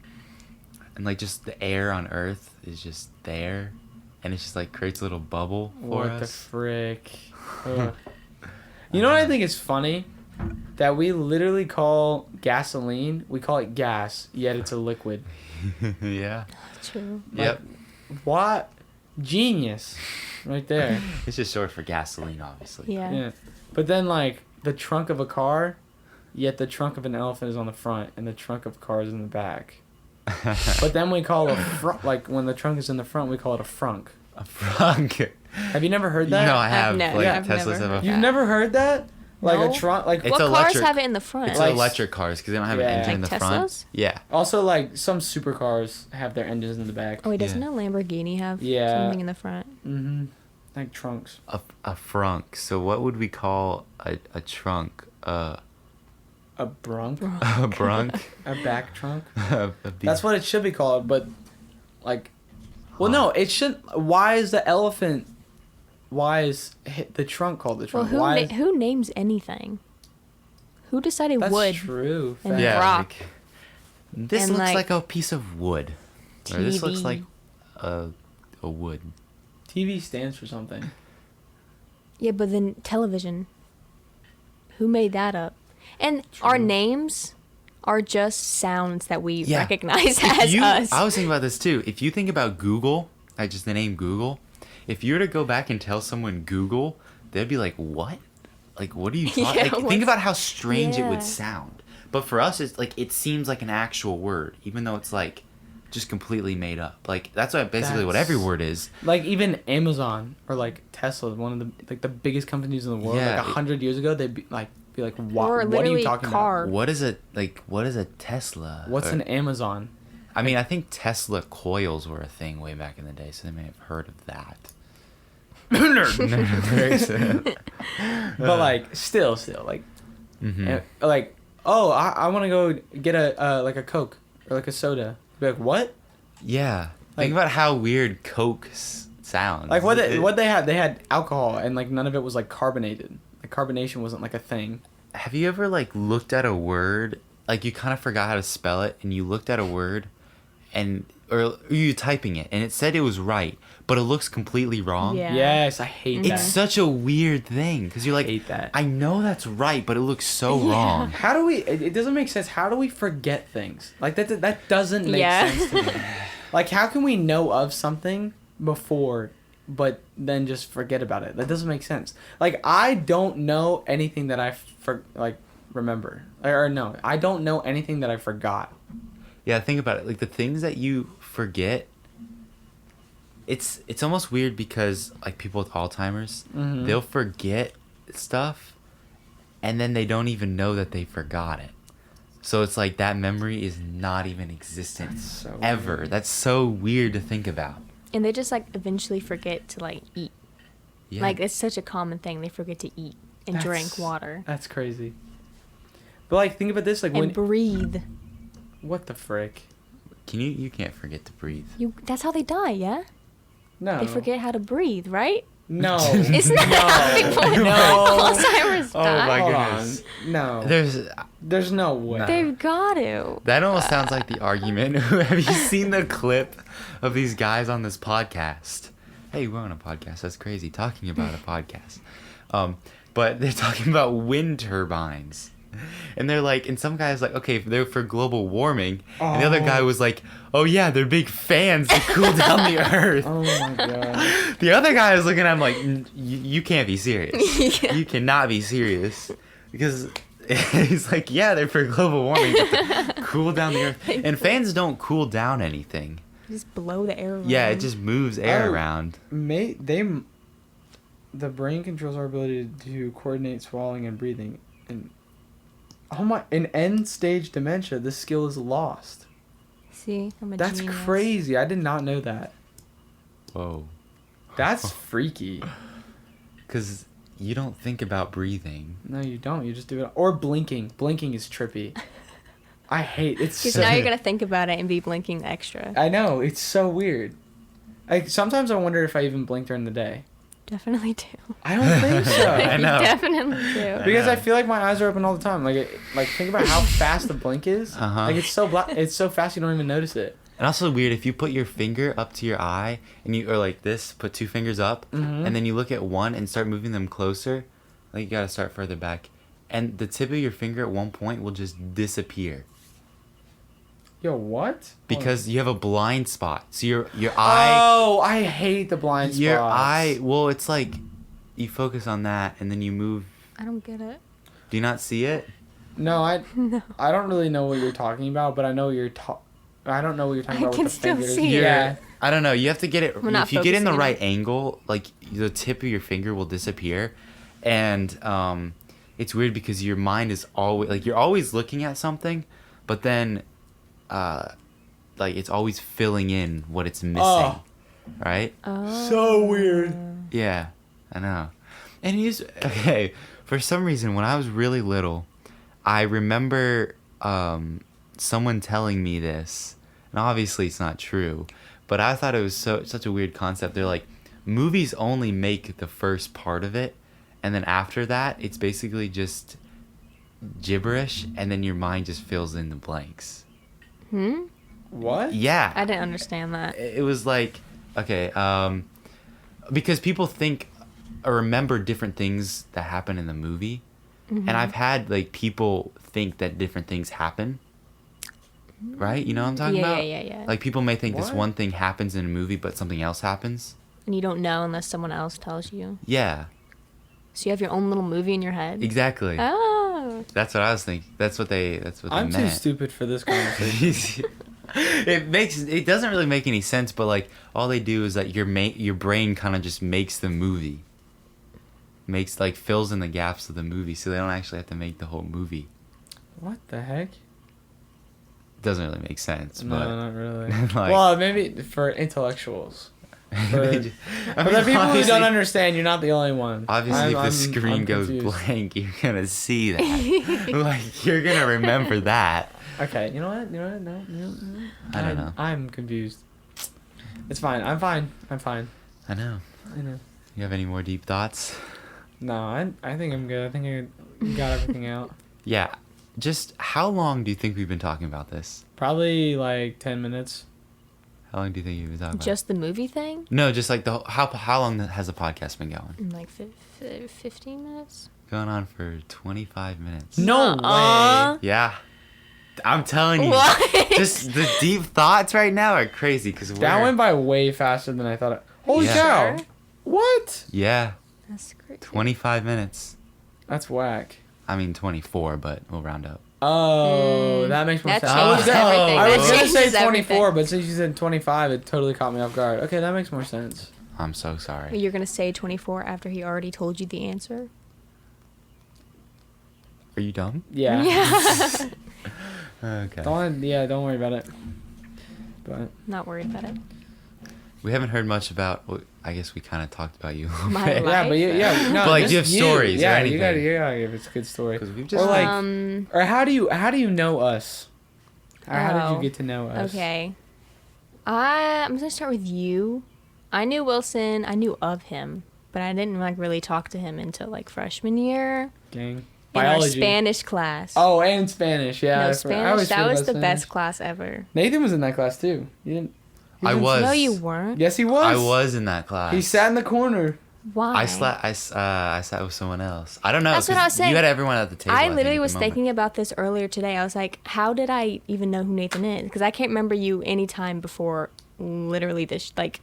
Speaker 1: and like just the air on Earth is just there, and it's just like creates a little bubble for
Speaker 2: What the
Speaker 1: us.
Speaker 2: frick? Ugh. You know what I think is funny? That we literally call gasoline, we call it gas, yet it's a liquid.
Speaker 1: Yeah.
Speaker 3: True.
Speaker 1: Yep.
Speaker 2: What? Genius. Right there.
Speaker 1: It's just short for gasoline, obviously.
Speaker 3: Yeah.
Speaker 2: Yeah. But then, like, the trunk of a car, yet the trunk of an elephant is on the front, and the trunk of a car is in the back. But then we call a front, like, when the trunk is in the front, we call it a frunk.
Speaker 1: A frunk.
Speaker 2: Have you never heard that?
Speaker 1: No, I have.
Speaker 3: no-
Speaker 1: like
Speaker 3: yeah, I've
Speaker 1: Teslas
Speaker 3: never
Speaker 1: have a.
Speaker 3: heard
Speaker 2: You've
Speaker 3: that.
Speaker 2: never heard that? Like
Speaker 3: No.
Speaker 2: a trunk, like
Speaker 1: It's
Speaker 3: What cars
Speaker 1: electric.
Speaker 3: have it in the front?
Speaker 1: It's
Speaker 2: Like-
Speaker 1: electric cars because they don't have an
Speaker 2: Yeah.
Speaker 1: engine in the
Speaker 3: Like
Speaker 1: front.
Speaker 3: Teslas?
Speaker 1: Yeah.
Speaker 2: also like some supercars have their engines in the back.
Speaker 3: Oh wait, doesn't
Speaker 1: Yeah.
Speaker 3: a Lamborghini have
Speaker 2: Yeah.
Speaker 3: something in the front?
Speaker 2: Mm-hmm. Like trunks.
Speaker 1: A frunk. So what would we call a trunk?
Speaker 2: A brunk.
Speaker 1: A brunk.
Speaker 2: A back trunk.
Speaker 1: A
Speaker 2: That's what it should be called, but like, well, no, it should. Why is the elephant? Why is the trunk called the
Speaker 3: Well,
Speaker 2: trunk? Why? Is,
Speaker 3: who names anything? Who decided
Speaker 2: that's
Speaker 3: wood?
Speaker 2: true.
Speaker 3: and
Speaker 2: fact.
Speaker 1: Yeah.
Speaker 3: rock.
Speaker 1: Like, this
Speaker 3: And,
Speaker 1: looks
Speaker 3: like,
Speaker 1: like a piece of wood. Or this looks
Speaker 3: TV.
Speaker 1: like a wood.
Speaker 2: TV stands for something.
Speaker 3: Yeah, but then television. Who made that up? And our
Speaker 2: True.
Speaker 3: names are just sounds that we
Speaker 1: Yeah.
Speaker 3: recognize
Speaker 1: If
Speaker 3: as
Speaker 1: you,
Speaker 3: us.
Speaker 1: I was thinking about this too. If you think about Google, like just the name Google, if you were to go back and tell someone Google, they'd be like, "What? Like, what are you talking?"
Speaker 3: Yeah,
Speaker 1: like, think
Speaker 3: what's-
Speaker 1: about how strange it
Speaker 3: Yeah.
Speaker 1: would sound. But for us, it's like it seems like an actual word, even though it's like just completely made up. Like that's basically what every
Speaker 2: That's-
Speaker 1: word is.
Speaker 2: Like even Amazon or like Tesla, one of the biggest companies in the world.
Speaker 1: Yeah,
Speaker 2: Like 100 years ago, they'd be like, what?
Speaker 3: Or
Speaker 2: What are
Speaker 3: literally
Speaker 2: you talking
Speaker 3: car.
Speaker 2: about?
Speaker 1: What is a Tesla?
Speaker 2: What's
Speaker 1: Or-
Speaker 2: an Amazon?
Speaker 1: I mean, I think Tesla coils were a thing way back in the day, so they may have heard of that.
Speaker 2: But like still like
Speaker 1: Mhm.
Speaker 2: like oh I want to go get a like a Coke or like a soda. Be like what?
Speaker 1: Yeah.
Speaker 2: Like-
Speaker 1: Think about how weird Coke sounds.
Speaker 2: Like what they had? They had alcohol and like none of it was like carbonated. Like carbonation wasn't like a thing.
Speaker 1: Have you ever like looked at a word, like you kind of forgot how to spell it, and you looked at a word, and or you typing it, and it said it was right, but it looks completely wrong.
Speaker 3: Yeah.
Speaker 2: Yes, I hate
Speaker 1: It's
Speaker 2: that.
Speaker 1: such a weird thing because you're like,
Speaker 2: hate that.
Speaker 1: I know that's right, but it looks so
Speaker 3: Yeah.
Speaker 1: wrong.
Speaker 2: How do we? It doesn't make sense. How do we forget things? Like that doesn't make
Speaker 3: Yeah.
Speaker 2: sense to me. Like how can we know of something before, but then just forget about it? That doesn't make sense. Like I don't know anything that I remember, or no, I don't know anything that I forgot.
Speaker 1: Yeah, think about it. Like the things that you forget. It's almost weird because like people with Alzheimer's,
Speaker 2: Mhm.
Speaker 1: they'll forget stuff, and then they don't even know that they forgot it. So it's like that memory is not even existent
Speaker 2: That's so
Speaker 1: ever.
Speaker 2: weird.
Speaker 1: That's so weird to think about.
Speaker 3: And they just like eventually forget to like eat.
Speaker 1: Yeah.
Speaker 3: Like it's such a common thing. They forget to eat and drink
Speaker 2: That's-
Speaker 3: water
Speaker 2: That's crazy. But like think about this, like
Speaker 3: and
Speaker 2: when
Speaker 3: breathe.
Speaker 2: what the frick?
Speaker 1: You can't forget to breathe.
Speaker 3: That's how they die, yeah?
Speaker 2: No,
Speaker 3: They forget how to breathe, right?
Speaker 2: No,
Speaker 3: Isn't that how people with Alzheimer's
Speaker 1: Oh
Speaker 3: die?
Speaker 1: my
Speaker 2: Hold
Speaker 1: goodness.
Speaker 2: on. No,
Speaker 1: There's
Speaker 2: there's no way.
Speaker 3: They've got to.
Speaker 1: that almost sounds like the argument. Have you seen the clip of these guys on this podcast? Hey, we're on a podcast. That's crazy. Talking about a podcast. But they're talking about wind turbines. And they're like, and some guy's like, okay, they're for global warming. And the other guy was like, oh yeah, they're big fans to cool down the earth.
Speaker 2: Oh my god.
Speaker 1: The other guy was looking at him like, you can't be serious.
Speaker 3: Yeah.
Speaker 1: You cannot be serious. Because he's like, yeah, they're for global warming, but to cool down the earth. And fans don't cool down anything.
Speaker 3: Just blow the air around.
Speaker 1: Yeah, it just moves air
Speaker 2: Oh.
Speaker 1: around.
Speaker 2: The brain controls our ability to coordinate swallowing and breathing. And in end stage dementia, this skill is lost.
Speaker 3: See, I'm a
Speaker 2: That's
Speaker 3: genius.
Speaker 2: crazy. I did not know that.
Speaker 1: Whoa.
Speaker 2: That's freaky.
Speaker 1: Because you don't think about breathing.
Speaker 2: No, you don't. You just do it. Or blinking. Blinking is trippy. I hate it's.
Speaker 3: Because
Speaker 2: So,
Speaker 3: now you're gonna think about it and be blinking extra.
Speaker 2: I know it's so weird. Like sometimes I wonder if I even blink during the day.
Speaker 3: Definitely do.
Speaker 2: I don't think so.
Speaker 1: I know.
Speaker 3: You definitely do.
Speaker 2: Because
Speaker 1: know.
Speaker 2: I feel like my eyes are open all the time. Like think about how fast the blink is.
Speaker 1: Uh-huh.
Speaker 2: Like it's so it's so fast you don't even notice it.
Speaker 1: And also weird, if you put your finger up to your eye, and or like this, put two fingers up,
Speaker 2: Mhm.
Speaker 1: and then you look at one and start moving them closer, like you gotta start further back, and the tip of your finger at one point will just disappear.
Speaker 2: Yo, what?
Speaker 1: Because you have a blind spot. So your eye...
Speaker 2: Oh, I hate the blind spots.
Speaker 1: Your eye... Well, it's like you focus on that, and then you move...
Speaker 3: I don't get it.
Speaker 1: Do you not see it?
Speaker 2: No,
Speaker 3: No.
Speaker 2: I don't really know what you're talking about, but I know I don't know what you're talking
Speaker 3: I
Speaker 2: about
Speaker 3: can
Speaker 2: with the
Speaker 3: still
Speaker 2: fingers.
Speaker 3: see it.
Speaker 2: Yeah.
Speaker 1: I don't know. You have to get it...
Speaker 3: I'm not
Speaker 1: If you get in the
Speaker 3: focusing
Speaker 1: right
Speaker 3: on it.
Speaker 1: angle, like, the tip of your finger will disappear. And it's weird because your mind is always... Like, you're always looking at something, but then... like, it's always filling in what it's missing.
Speaker 2: Oh.
Speaker 1: Right?
Speaker 3: Oh.
Speaker 2: So weird.
Speaker 1: Yeah, I know. And okay, for some reason, when I was really little, I remember someone telling me this, and obviously it's not true, but I thought it was such a weird concept. They're like, movies only make the first part of it, and then after that, it's basically just gibberish, and then your mind just fills in the blanks.
Speaker 2: What?
Speaker 1: Yeah.
Speaker 3: I didn't understand that.
Speaker 1: It was like, okay, because people think or remember different things that happen in the movie.
Speaker 3: Mm-hmm.
Speaker 1: And I've had like people think that different things happen. Right? You know what I'm talking about?
Speaker 3: Yeah.
Speaker 1: Like people may think this
Speaker 2: What?
Speaker 1: one thing happens in a movie, but something else happens.
Speaker 3: And you don't know unless someone else tells you.
Speaker 1: Yeah,
Speaker 3: So you have your own little movie in your head.
Speaker 1: exactly.
Speaker 3: Oh.
Speaker 1: That's what I was thinking. That's what they
Speaker 2: I'm too
Speaker 1: meant.
Speaker 2: stupid for this conversation.
Speaker 1: It doesn't really make any sense, but like all they do is that your brain kind of just makes the movie. Fills in the gaps of the movie, so they don't actually have to make the whole movie.
Speaker 2: What the heck?
Speaker 1: Doesn't really make sense,
Speaker 2: No,
Speaker 1: but
Speaker 2: not really.
Speaker 1: like-
Speaker 2: Well, maybe for intellectuals.
Speaker 1: They just- I
Speaker 2: For
Speaker 1: mean,
Speaker 2: the people who
Speaker 1: obviously-
Speaker 2: don't understand, you're not the only one.
Speaker 1: Obviously, if the
Speaker 2: I'm
Speaker 1: screen goes
Speaker 2: confused.
Speaker 1: blank, you're gonna see that. Like you're gonna remember that.
Speaker 2: Okay, you know what? No.
Speaker 1: I don't know.
Speaker 2: I'm confused. It's fine. I'm fine.
Speaker 1: I know.
Speaker 2: I know.
Speaker 1: You have any more deep thoughts?
Speaker 2: No, I think I'm good. I think I got everything out.
Speaker 1: Yeah. Just how long do you think we've been talking about this?
Speaker 2: Probably like 10 minutes.
Speaker 1: How long do you think you've been talking about?
Speaker 3: Just the movie thing?
Speaker 1: No, just like how long has the podcast been going?
Speaker 3: In like 15 minutes?
Speaker 1: Going on for 25 minutes.
Speaker 2: No
Speaker 3: Nuh-uh.
Speaker 2: way.
Speaker 1: Yeah. I'm telling you.
Speaker 3: What?
Speaker 1: Just the deep thoughts right now are crazy because
Speaker 2: That went by way faster than I thought. Holy
Speaker 1: Yeah.
Speaker 2: cow.
Speaker 3: Sure.
Speaker 2: What?
Speaker 1: Yeah.
Speaker 3: That's crazy.
Speaker 1: 25 minutes.
Speaker 2: That's whack.
Speaker 1: I mean 24, but we'll round up.
Speaker 2: Oh,
Speaker 3: Mm,
Speaker 2: that makes more
Speaker 3: that
Speaker 2: sense.
Speaker 3: changes
Speaker 1: everything.
Speaker 2: I
Speaker 1: That
Speaker 2: was gonna say
Speaker 3: changes
Speaker 2: 24,
Speaker 3: everything.
Speaker 2: but since you said 25, it totally caught me off guard. Okay, that makes more sense.
Speaker 1: I'm so sorry.
Speaker 3: You're going to say 24 after he already told you the answer?
Speaker 1: Are you dumb?
Speaker 2: Yeah.
Speaker 3: Yeah.
Speaker 1: Okay.
Speaker 2: Don't worry about it. But
Speaker 3: Not worried about it.
Speaker 1: We haven't heard much about. Well, I guess we kind of talked about you. a
Speaker 3: My
Speaker 1: bit.
Speaker 3: life.
Speaker 2: yeah, but no.
Speaker 1: But, like,
Speaker 2: just
Speaker 1: do you have stories or
Speaker 2: Yeah,
Speaker 1: anything?
Speaker 2: you gotta give us a good story.
Speaker 1: 'Cause we've just
Speaker 2: Or like,
Speaker 3: Um,
Speaker 2: how do you know us? Or how did
Speaker 3: Oh,
Speaker 2: you get to know us?
Speaker 3: Okay. I'm going to start with you. I knew Wilson. I knew of him. But I didn't like really talk to him until like freshman year.
Speaker 2: Gang.
Speaker 3: In our
Speaker 2: Biology.
Speaker 3: Spanish class.
Speaker 2: Oh, and Spanish. Yeah.
Speaker 3: no,
Speaker 2: I
Speaker 3: Spanish.
Speaker 2: always
Speaker 3: That
Speaker 2: forget
Speaker 3: was
Speaker 2: about
Speaker 3: the
Speaker 2: Spanish.
Speaker 3: best class ever.
Speaker 2: Nathan was in that class too. You didn't.
Speaker 1: I was.
Speaker 3: No, you weren't.
Speaker 2: Yes, he was.
Speaker 1: I was in that class.
Speaker 2: He sat in the corner.
Speaker 3: Why?
Speaker 1: I sat with someone else. I don't know.
Speaker 3: That's what I was
Speaker 1: 'cause
Speaker 3: saying.
Speaker 1: You had everyone at the table.
Speaker 3: I
Speaker 1: think,
Speaker 3: literally
Speaker 1: at the
Speaker 3: was
Speaker 1: moment.
Speaker 3: thinking about this earlier today. I was like, how did I even know who Nathan is? Because I can't remember you any time before literally this, like,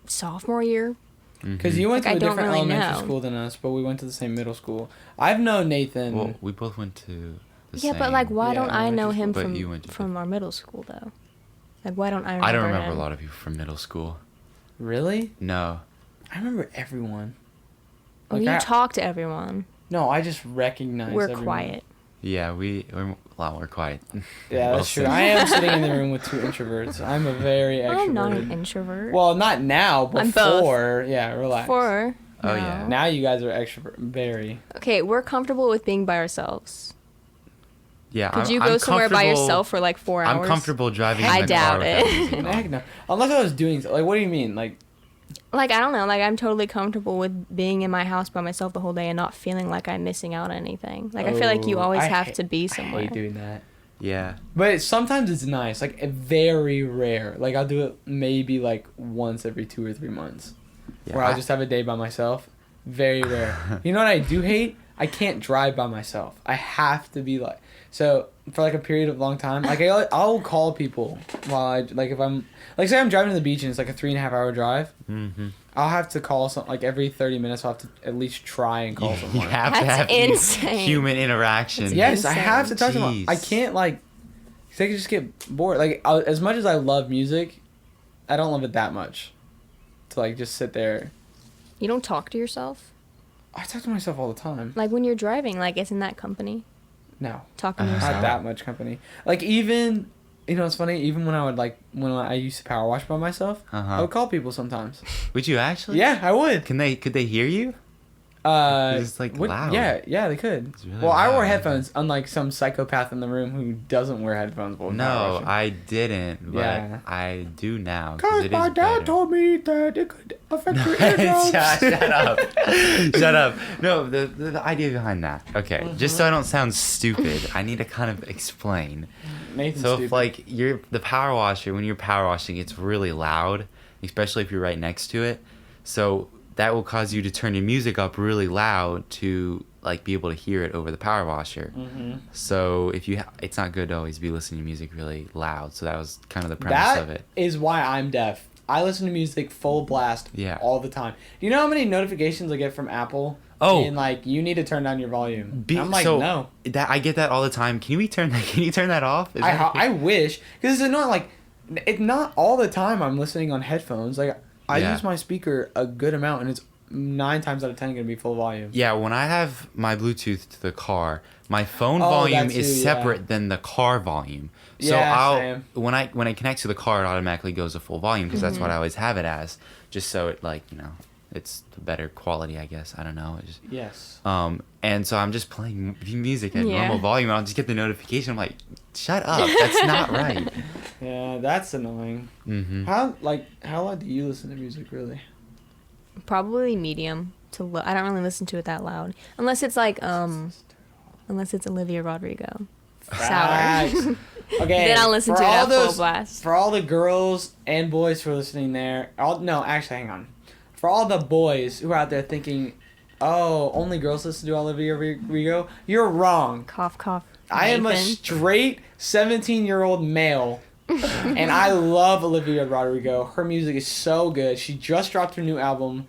Speaker 3: sophomore year.
Speaker 2: Because you went
Speaker 3: Like,
Speaker 2: to
Speaker 3: I
Speaker 2: a
Speaker 3: don't
Speaker 2: different
Speaker 3: really
Speaker 2: elementary
Speaker 3: know.
Speaker 2: school than us, but we went to the same middle school. I've known Nathan.
Speaker 1: Well, we both went to the
Speaker 3: Yeah,
Speaker 1: same.
Speaker 3: but, like, why
Speaker 2: Yeah,
Speaker 3: don't I know
Speaker 2: elementary
Speaker 3: him
Speaker 1: school. But you went to
Speaker 3: from our middle school, though? Like, why don't I remember
Speaker 1: I don't remember
Speaker 3: him?
Speaker 1: a lot of people from middle school.
Speaker 2: Really?
Speaker 1: No.
Speaker 2: I remember everyone.
Speaker 3: Well,
Speaker 2: Like,
Speaker 3: you talk to everyone.
Speaker 2: No, I just recognize
Speaker 3: We're
Speaker 2: everyone.
Speaker 3: quiet.
Speaker 1: Yeah, we're a lot more quiet.
Speaker 2: Yeah, that's true. I am sitting in the room with two introverts. I'm a very extroverted.
Speaker 3: I'm not an introvert.
Speaker 2: Well, not now,
Speaker 3: I'm both.
Speaker 2: before. Yeah, relax.
Speaker 3: For
Speaker 1: Oh,
Speaker 3: no.
Speaker 1: yeah.
Speaker 2: Now you guys are extrovert. Very.
Speaker 3: Okay, we're comfortable with being by ourselves.
Speaker 1: Yeah,
Speaker 3: Could
Speaker 1: I'm,
Speaker 3: you
Speaker 1: I'm
Speaker 3: go somewhere by
Speaker 1: comfortable-
Speaker 3: yourself for like 4 hours?
Speaker 1: I'm comfortable driving
Speaker 3: I
Speaker 1: in the
Speaker 3: doubt
Speaker 1: car without
Speaker 3: it.
Speaker 1: music on.
Speaker 2: Heck no. Unless I was doing like, what do you mean? Like,
Speaker 3: Like, I don't know. Like, I'm totally comfortable with being in my house by myself the whole day and not feeling like I'm missing out on anything. Like, I feel like you
Speaker 2: oh,
Speaker 3: always
Speaker 2: I
Speaker 3: have
Speaker 2: hate-
Speaker 3: to be
Speaker 2: I
Speaker 3: somewhere.
Speaker 2: hate doing that.
Speaker 1: Yeah.
Speaker 2: But sometimes it's nice. Like, very rare. Like, I'll do it maybe like once every 2 or 3 months.
Speaker 1: Yeah.
Speaker 2: Where I'll just have a day by myself. Very rare. You know what I do hate? I can't drive by myself. I have to be like, so for like a period of long time, like I'll call people while I, like if I'm, like say I'm driving to the beach and it's like a 3.5 hour drive.
Speaker 1: Mm-hmm.
Speaker 2: I'll have to call some, like every 30 minutes I'll have to at least try and call
Speaker 1: You
Speaker 2: someone.
Speaker 1: have to
Speaker 3: That's
Speaker 1: have
Speaker 3: insane.
Speaker 1: human interaction.
Speaker 2: Yes, I
Speaker 3: insane.
Speaker 2: have to talk to someone.
Speaker 1: Jeez.
Speaker 2: I can't like, cause I can just get bored. Like as much as I love music, I don't love it that much. To like just sit there.
Speaker 3: You don't talk to yourself?
Speaker 2: I talk to myself all the time.
Speaker 3: Like, when you're driving, like, isn't that company?
Speaker 2: No.
Speaker 3: Talking to
Speaker 1: Uh-huh.
Speaker 2: Not
Speaker 3: yourself?
Speaker 2: that much company. Like even, you know, it's funny. Even when I would like when I used to power wash by myself, I
Speaker 1: Uh-huh.
Speaker 2: would call people sometimes.
Speaker 1: Would you actually?
Speaker 2: Yeah, I would.
Speaker 1: Could they hear you? It's, like, loud.
Speaker 2: Yeah, they could.
Speaker 1: It's really
Speaker 2: Well, I wore
Speaker 1: loud.
Speaker 2: headphones, unlike some psychopath in the room who doesn't wear headphones. While power
Speaker 1: No,
Speaker 2: washing.
Speaker 1: I didn't, but
Speaker 2: Yeah.
Speaker 1: I do now. 'Cause
Speaker 2: Cause
Speaker 1: it
Speaker 2: my
Speaker 1: is
Speaker 2: dad
Speaker 1: better.
Speaker 2: told me that it could affect your eardrums.
Speaker 1: Shut up. Shut up. No, the idea behind that. Okay, just so I don't sound stupid, I need to kind of explain.
Speaker 2: Nathan's
Speaker 1: So
Speaker 2: stupid.
Speaker 1: if like you're the power washer, when you're power washing, it's really loud, especially if you're right next to it. So that will cause you to turn your music up really loud to like be able to hear it over the power washer.
Speaker 2: Mhm.
Speaker 1: So if you, it's not good to always be listening to music really loud. So that was kind of the premise of
Speaker 2: That
Speaker 1: it.
Speaker 2: is why I'm deaf. I listen to music full blast
Speaker 1: Yeah.
Speaker 2: all the time. Do you know how many notifications I get from Apple?
Speaker 1: Oh.
Speaker 2: And like, you need to turn down your volume. I'm like,
Speaker 1: so
Speaker 2: no.
Speaker 1: That I get that all the time. Can you turn that off? Is that-
Speaker 2: I wish, because it's not like, it's not all the time I'm listening on headphones. Like, I
Speaker 1: Yeah.
Speaker 2: use my speaker a good amount, and it's 9 times out of 10 gonna be full volume.
Speaker 1: Yeah, when I have my Bluetooth to the car, my phone
Speaker 2: Oh,
Speaker 1: volume
Speaker 2: that
Speaker 1: is
Speaker 2: too, yeah.
Speaker 1: separate than the car volume. So
Speaker 2: Yeah, same.
Speaker 1: when I connect to the car, it automatically goes to full volume because that's
Speaker 2: Mm-hmm.
Speaker 1: what I always have it as, just so it like it's the better quality, I guess. I don't know. It just,
Speaker 2: Yes.
Speaker 1: and so I'm just playing music at
Speaker 3: Yeah.
Speaker 1: normal volume. I'll just get the notification. I'm like, shut up, that's not right.
Speaker 2: Yeah, that's annoying.
Speaker 1: Mm-hmm.
Speaker 2: How loud do you listen to music, really?
Speaker 3: Probably medium to low. I don't really listen to it that loud. Unless it's like, unless it's Olivia Rodrigo.
Speaker 2: Facts.
Speaker 3: Sour.
Speaker 2: Okay.
Speaker 3: Then I'll listen
Speaker 2: for
Speaker 3: to it
Speaker 2: all
Speaker 3: at full
Speaker 2: those-
Speaker 3: blast.
Speaker 2: For all the girls and boys who are listening there, no, actually, hang on. For all the boys who are out there thinking, oh, only girls listen to Olivia Rodrigo, you're wrong.
Speaker 3: Cough, cough.
Speaker 2: I am a
Speaker 3: Nathan.
Speaker 2: straight 17-year-old male, and I love Olivia Rodrigo. Her music is so good. She just dropped her new album.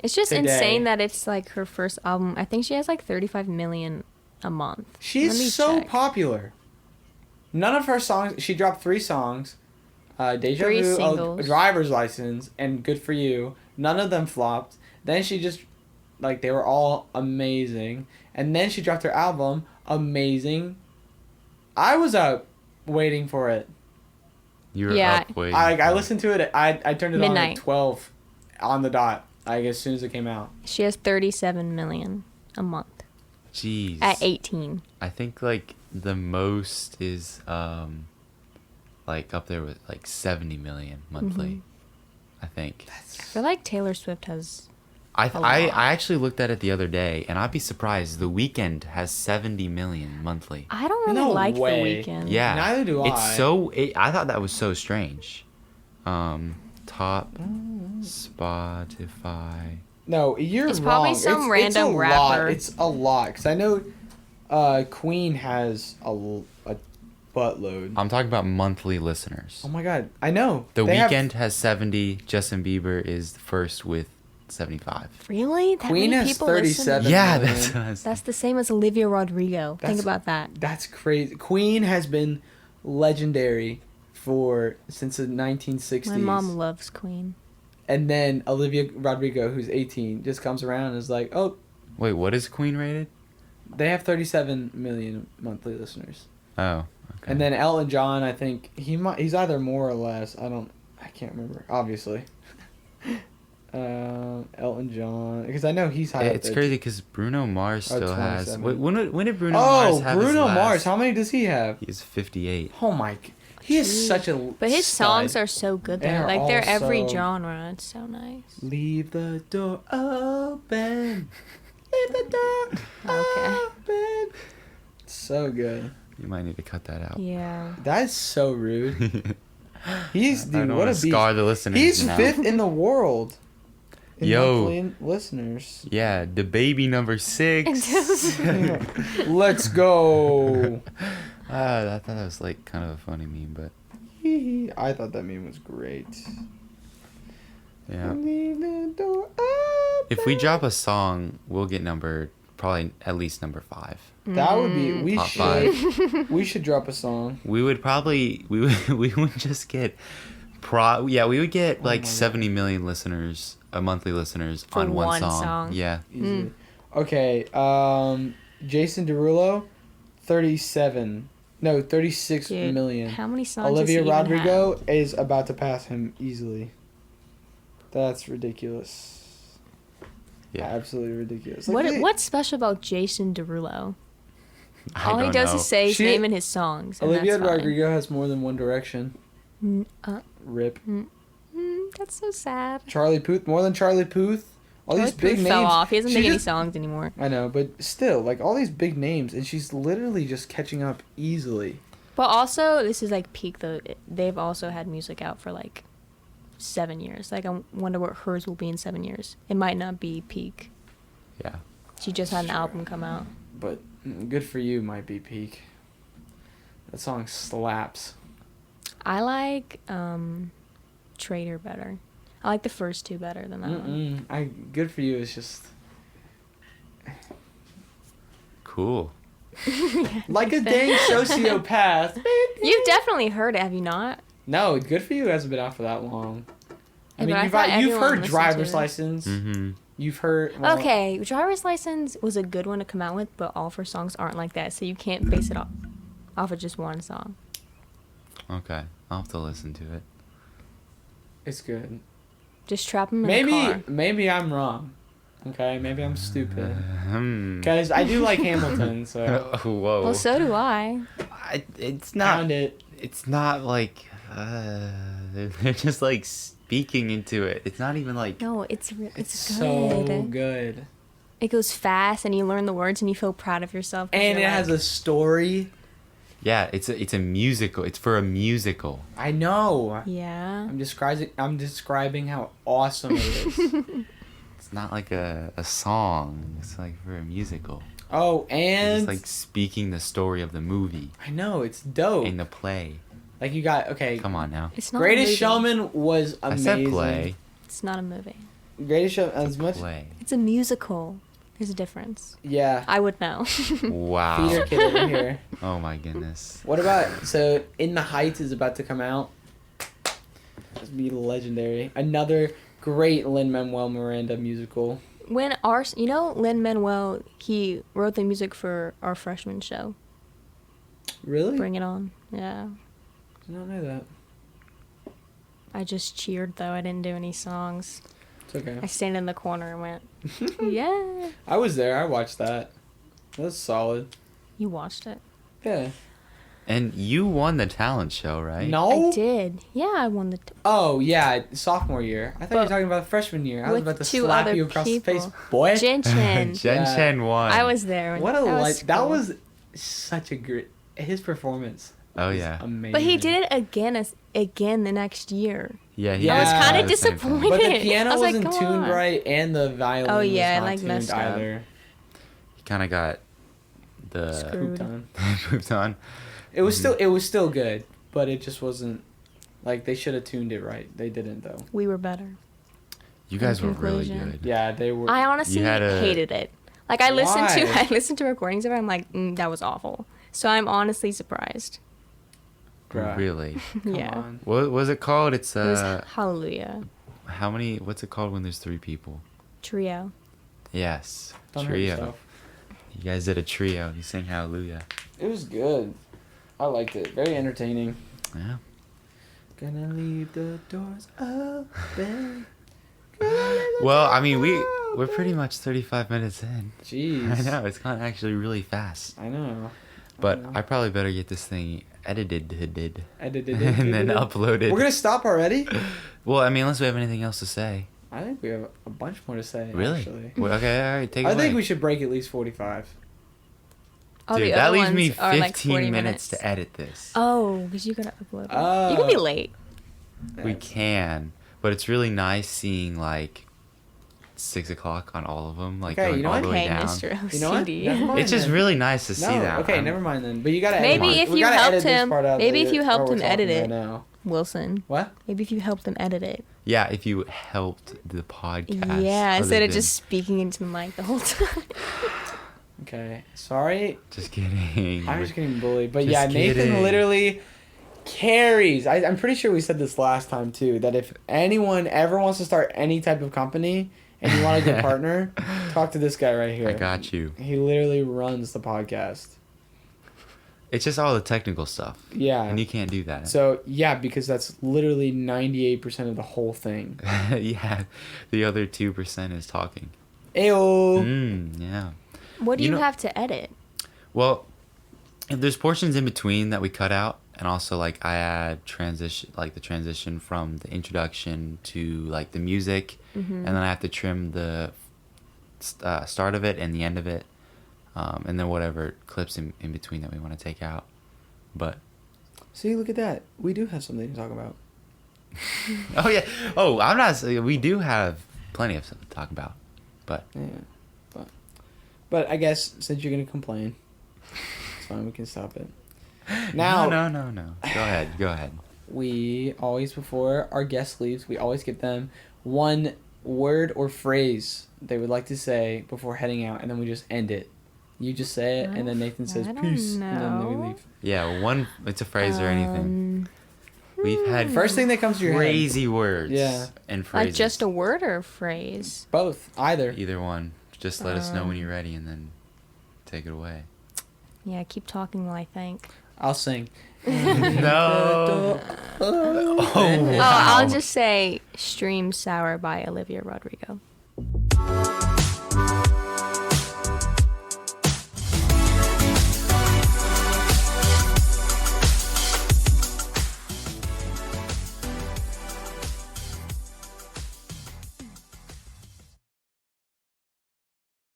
Speaker 3: It's just
Speaker 2: today.
Speaker 3: insane that it's like her first album. I think she has like 35 million a month. Let me
Speaker 2: She's so
Speaker 3: check.
Speaker 2: popular. None of her songs. She dropped 3 songs. Deja
Speaker 3: 3
Speaker 2: Vu,
Speaker 3: singles.
Speaker 2: Driver's License, and Good For You. None of them flopped. Then she just, like, they were all amazing. And then she dropped her album, Amazing. I was up waiting for it.
Speaker 1: You were
Speaker 3: Yeah.
Speaker 1: up way.
Speaker 2: I listened to it. I turned it on
Speaker 3: Midnight.
Speaker 2: at 12 on the dot. Like, as soon as it came out.
Speaker 3: She has 37 million a month
Speaker 1: Jeez.
Speaker 3: at 18.
Speaker 1: I think like the most is like up there with like 70 million monthly.
Speaker 3: Mm-hmm.
Speaker 1: I think.
Speaker 3: I feel like Taylor Swift has.
Speaker 1: I
Speaker 3: a lot.
Speaker 1: I actually looked at it the other day, and I'd be surprised. The Weeknd has 70 million monthly.
Speaker 3: I don't really
Speaker 2: No
Speaker 3: like
Speaker 2: way.
Speaker 3: The Weeknd.
Speaker 1: Yeah.
Speaker 2: Neither do I.
Speaker 1: It's so. I thought that was so strange. Top Spotify.
Speaker 2: No, you're
Speaker 3: It's
Speaker 2: wrong.
Speaker 3: probably some random
Speaker 2: it's a
Speaker 3: rapper.
Speaker 2: Lot. It's a lot because I know Queen has a buttload.
Speaker 1: I'm talking about monthly listeners.
Speaker 2: Oh my god, I know.
Speaker 1: The
Speaker 2: They have-
Speaker 1: Weeknd has 70. Justin Bieber is first with 75.
Speaker 3: Really? That
Speaker 2: Queen
Speaker 3: many
Speaker 2: has
Speaker 3: people
Speaker 2: 37.
Speaker 3: listen?
Speaker 1: Yeah,
Speaker 2: million.
Speaker 1: that's what I was
Speaker 3: That's the same as Olivia Rodrigo. Think
Speaker 2: That's-
Speaker 3: about that.
Speaker 2: That's crazy. Queen has been legendary since the 1960s.
Speaker 3: My mom loves Queen.
Speaker 2: And then Olivia Rodrigo, who's 18, just comes around and is like, oh,
Speaker 1: Wait, what is Queen rated?
Speaker 2: they have 37 million monthly listeners.
Speaker 1: Oh, okay.
Speaker 2: And then Elton John, I think he's either more or less. I can't remember. Obviously, Elton John, because I know he's high.
Speaker 1: It's crazy because Bruno Mars
Speaker 2: Oh,
Speaker 1: still has.
Speaker 2: 27.
Speaker 1: When did Bruno Mars have his
Speaker 2: Bruno
Speaker 1: last?
Speaker 2: Mars. How many does he have?
Speaker 1: He's 58.
Speaker 2: Oh my! He is
Speaker 3: Jeez.
Speaker 2: such a.
Speaker 3: But his songs are so good though.
Speaker 2: They're
Speaker 3: Like they're every
Speaker 2: all so-
Speaker 3: genre. It's so nice.
Speaker 2: Leave the door open. Leave the door
Speaker 3: Okay.
Speaker 2: open. So good.
Speaker 1: You might need to cut that out.
Speaker 3: Yeah.
Speaker 2: That is so rude. He's
Speaker 1: I
Speaker 2: dude.
Speaker 1: don't
Speaker 2: What
Speaker 1: wanna
Speaker 2: a beast.
Speaker 1: scar the listeners.
Speaker 2: He's
Speaker 1: now.
Speaker 2: 5th in the world. In
Speaker 1: Yo.
Speaker 2: monthly listeners.
Speaker 1: Yeah, the baby number 6.
Speaker 2: Let's go.
Speaker 1: I thought that was like kind of a funny meme, but
Speaker 2: I thought that meme was great.
Speaker 1: yeah.
Speaker 2: Leave the door
Speaker 1: If we drop a song, we'll get probably at least number 5.
Speaker 2: That would be. We
Speaker 1: Top
Speaker 2: should. We should drop a song.
Speaker 1: We would probably we would just get we would get
Speaker 2: Oh
Speaker 1: like
Speaker 2: my
Speaker 1: 70 million listeners, monthly listers
Speaker 3: For
Speaker 1: on one
Speaker 3: one
Speaker 1: song.
Speaker 3: song.
Speaker 1: Yeah.
Speaker 2: Easily. Okay. Jason Derulo, 37. No, 36
Speaker 3: Dude,
Speaker 2: million.
Speaker 3: how many songs
Speaker 2: Olivia
Speaker 3: does he even
Speaker 2: Rodrigo
Speaker 3: have?
Speaker 2: is about to pass him easily. That's ridiculous.
Speaker 1: Yeah.
Speaker 2: Absolutely ridiculous. Like,
Speaker 3: What's special about Jason Derulo?
Speaker 1: I
Speaker 3: All he
Speaker 1: don't
Speaker 3: does
Speaker 1: know.
Speaker 3: is say his
Speaker 2: She-
Speaker 3: name in his songs. And
Speaker 2: Olivia
Speaker 3: that's fine.
Speaker 2: Rodrigo has more than One Direction. Rip.
Speaker 3: That's so sad.
Speaker 2: Charlie Puth, more than Charlie Puth. All these
Speaker 3: Charlie
Speaker 2: big
Speaker 3: Puth
Speaker 2: names.
Speaker 3: fell off. He doesn't
Speaker 2: She
Speaker 3: make any
Speaker 2: just-
Speaker 3: songs anymore.
Speaker 2: I know, but still, like all these big names, and she's literally just catching up easily.
Speaker 3: But also, this is like peak though. They've also had music out for like 7 years. Like I wonder what hers will be in 7 years. It might not be peak.
Speaker 1: Yeah.
Speaker 3: She just had an
Speaker 2: Sure.
Speaker 3: album come out.
Speaker 2: But Good For You might be peak. That song slaps.
Speaker 3: I like Traitor better. I like the first two better than that one.
Speaker 2: Good For You is just
Speaker 1: Cool.
Speaker 2: like a dang sociopath.
Speaker 3: You've definitely heard it, have you not?
Speaker 2: No, Good For You hasn't been out for that long. I
Speaker 3: Yeah,
Speaker 2: mean,
Speaker 3: but I
Speaker 2: you've
Speaker 3: thought everyone
Speaker 2: heard
Speaker 3: listened
Speaker 2: Driver's
Speaker 3: to it.
Speaker 2: License.
Speaker 1: Mm-hmm.
Speaker 2: You've heard. Well,
Speaker 3: Okay, Driver's License was a good one to come out with, but all of her songs aren't like that, so you can't base it off of just one song.
Speaker 1: Okay. I'll have to listen to it.
Speaker 2: It's good.
Speaker 3: Just trap them in the car.
Speaker 2: Maybe I'm wrong. Okay, maybe I'm stupid.
Speaker 1: Hmm.
Speaker 2: Because I do like Hamilton, so
Speaker 1: Whoa.
Speaker 3: Well, so do I.
Speaker 1: It's not.
Speaker 2: found it.
Speaker 1: It's not like they're just like speaking into it. It's not even like.
Speaker 3: No, it's
Speaker 2: It's
Speaker 3: good.
Speaker 2: so good.
Speaker 3: It goes fast, and you learn the words, and you feel proud of yourself. 'cause
Speaker 2: And it
Speaker 3: you're
Speaker 2: has
Speaker 3: like,
Speaker 2: a story.
Speaker 1: Yeah, it's a musical. It's for a musical.
Speaker 2: I know.
Speaker 3: Yeah.
Speaker 2: I'm describing how awesome it is.
Speaker 1: It's not like a song. It's like for a musical.
Speaker 2: Oh, and
Speaker 1: It's like speaking the story of the movie
Speaker 2: I know it's dope.
Speaker 1: in the play.
Speaker 2: Like you got
Speaker 1: Come on now.
Speaker 3: It's not
Speaker 2: Greatest
Speaker 3: a movie.
Speaker 2: Showman was amazing.
Speaker 1: I said play.
Speaker 3: It's not a movie.
Speaker 2: Greatest Showman as much.
Speaker 1: Play.
Speaker 3: It's a musical. There's a difference.
Speaker 2: Yeah.
Speaker 3: I would know.
Speaker 1: Wow.
Speaker 2: Theater kid over here.
Speaker 1: Oh my goodness.
Speaker 2: What about In the Heights is about to come out. It's be legendary. Another great Lin-Manuel Miranda musical.
Speaker 3: When Lin-Manuel, he wrote the music for our freshman show.
Speaker 2: Really?
Speaker 3: Bring It On. Yeah.
Speaker 2: Did not know that.
Speaker 3: I just cheered though. I didn't do any songs.
Speaker 2: It's okay.
Speaker 3: I stayed in the corner and went, yeah.
Speaker 2: I was there. I watched that. That's solid.
Speaker 3: You watched it.
Speaker 2: Yeah.
Speaker 1: And you won the talent show, right?
Speaker 2: No.
Speaker 3: I did. Yeah, I won the.
Speaker 2: Oh yeah, sophomore year. I thought you were
Speaker 3: But
Speaker 2: talking about freshman year. I was
Speaker 3: with
Speaker 2: about to
Speaker 3: two
Speaker 2: slap
Speaker 3: other
Speaker 2: you across
Speaker 3: people.
Speaker 2: the face, boy.
Speaker 3: Jen Chen.
Speaker 1: Jen
Speaker 2: Yeah.
Speaker 1: Chen won.
Speaker 3: I was there.
Speaker 2: What a that
Speaker 3: cool.
Speaker 2: was such a great. His performance.
Speaker 1: Oh
Speaker 2: was
Speaker 1: yeah.
Speaker 2: Amazing.
Speaker 3: But he did it again the next year.
Speaker 1: Yeah,
Speaker 2: Yeah.
Speaker 3: I was kind of
Speaker 1: the same thing.
Speaker 3: disappointed.
Speaker 2: But the piano
Speaker 3: I was like,
Speaker 2: wasn't
Speaker 3: come
Speaker 2: tuned
Speaker 3: on.
Speaker 2: right, and the violin
Speaker 3: Oh, yeah,
Speaker 2: was not
Speaker 3: like,
Speaker 2: tuned
Speaker 3: messed up.
Speaker 2: either.
Speaker 1: He kind of got the
Speaker 3: Screwed.
Speaker 2: Pooped on.
Speaker 1: pooped on.
Speaker 2: It was still good, but it just wasn't like they should have tuned it right. They didn't though.
Speaker 3: We were better.
Speaker 1: You guys were really
Speaker 3: conclusion.
Speaker 1: good.
Speaker 2: Yeah, they were.
Speaker 3: I honestly
Speaker 1: You had a-
Speaker 3: hated it. Like I listened
Speaker 2: Why?
Speaker 3: to recordings of it. I'm like, that was awful. So I'm honestly surprised.
Speaker 2: Bruh.
Speaker 1: Really.
Speaker 2: Come
Speaker 3: Yeah.
Speaker 2: on.
Speaker 1: What was it called? It's
Speaker 3: It was Hallelujah
Speaker 1: how many? What's it called when there's 3 people?
Speaker 3: Trio.
Speaker 1: Yes,
Speaker 2: Don't hurt
Speaker 1: trio.
Speaker 2: yourself.
Speaker 1: You guys did a trio. You sang Hallelujah.
Speaker 2: It was good. I liked it. Very entertaining.
Speaker 1: Yeah.
Speaker 2: Gonna leave the doors open.
Speaker 1: Well, I mean, we're pretty much 35 minutes in.
Speaker 2: Jeez.
Speaker 1: I know it's gone actually really fast.
Speaker 2: I know.
Speaker 1: But
Speaker 2: know.
Speaker 1: I probably better get this thing edited
Speaker 2: And
Speaker 1: then uploaded.
Speaker 2: We're gonna stop already.
Speaker 1: Well, I mean, unless we have anything else to say.
Speaker 2: I think we have a bunch more to say.
Speaker 1: Really?
Speaker 2: Actually.
Speaker 1: Well, okay, all right, take it
Speaker 2: I
Speaker 1: away.
Speaker 2: think we should break at least 45.
Speaker 3: Oh,
Speaker 1: Dude,
Speaker 3: the
Speaker 1: that
Speaker 3: other
Speaker 1: leaves me
Speaker 3: ones are, like,
Speaker 1: 15
Speaker 3: 40
Speaker 1: minutes to edit this.
Speaker 3: Oh, because you gotta upload it.
Speaker 2: Oh.
Speaker 3: You can be late.
Speaker 1: We can, but it's really nice seeing like 6 o'clock on all of them, like
Speaker 2: Okay,
Speaker 1: going
Speaker 2: you know
Speaker 1: all
Speaker 2: what?
Speaker 1: the way
Speaker 3: Hey,
Speaker 1: down.
Speaker 3: Mr. OCD.
Speaker 2: You know what? Never mind.
Speaker 1: It's just
Speaker 2: then.
Speaker 1: really nice to
Speaker 2: No,
Speaker 1: see that.
Speaker 2: okay,
Speaker 1: I'm-
Speaker 2: never mind then. But you gotta
Speaker 3: Maybe
Speaker 2: edit.
Speaker 3: if
Speaker 2: We
Speaker 3: you
Speaker 2: gotta
Speaker 3: helped
Speaker 2: edit this
Speaker 3: him-
Speaker 2: part out
Speaker 3: maybe if
Speaker 2: that
Speaker 3: you helped
Speaker 2: we're
Speaker 3: him
Speaker 2: talking
Speaker 3: edit
Speaker 2: right
Speaker 3: it.
Speaker 2: now.
Speaker 3: Wilson.
Speaker 2: What?
Speaker 3: Maybe if you helped them edit it.
Speaker 1: Yeah, if you helped the podcast.
Speaker 3: Yeah,
Speaker 1: other
Speaker 3: instead of
Speaker 1: than-
Speaker 3: just speaking into the mic the whole time.
Speaker 2: Okay. Sorry.
Speaker 1: Just kidding.
Speaker 2: I'm just getting bullied. But
Speaker 1: Just
Speaker 2: yeah, Nathan
Speaker 1: kidding.
Speaker 2: literally carries. I'm pretty sure we said this last time too, that if anyone ever wants to start any type of company and you want a good partner, talk to this guy right here.
Speaker 1: I got you.
Speaker 2: He literally runs the podcast.
Speaker 1: It's just all the technical stuff.
Speaker 2: Yeah.
Speaker 1: And you can't do that.
Speaker 2: So, yeah, because that's literally 98% of the whole thing.
Speaker 1: Yeah, the other 2% is talking.
Speaker 2: Ayo.
Speaker 1: Yeah.
Speaker 3: What do
Speaker 1: You
Speaker 3: you
Speaker 1: know-
Speaker 3: have to edit?
Speaker 1: Well, there's portions in between that we cut out, and also like I add transition, like the transition from the introduction to like the music, and then I have to trim the start of it and the end of it, and then whatever clips in between that we want to take out. But
Speaker 2: See, look at that. We do have something to talk about.
Speaker 1: oh yeah, oh I'm not. We do have plenty of stuff to talk about, but
Speaker 2: Yeah. But I guess since you're going to complain, it's fine. We can stop it. Now,
Speaker 1: no. Go ahead.
Speaker 2: we always, before our guest leaves, we always give them one word or phrase they would like to say before heading out, and then we just end it. You just say it, and then Nathan says
Speaker 3: I don't
Speaker 2: peace, and then we
Speaker 3: know.
Speaker 2: leave.
Speaker 1: Yeah, one. It's a phrase or anything. We've had
Speaker 2: First thing that comes to your head.
Speaker 1: crazy words.
Speaker 2: Yeah.
Speaker 1: And phrases.
Speaker 3: Like just a word or a phrase?
Speaker 2: Both. Either.
Speaker 1: Either one. Just let us know when you're ready, and then take it away.
Speaker 3: Yeah, keep talking while I think.
Speaker 2: I'll sing.
Speaker 1: No.
Speaker 3: Oh, I'll just say Stream Sour by Olivia Rodrigo.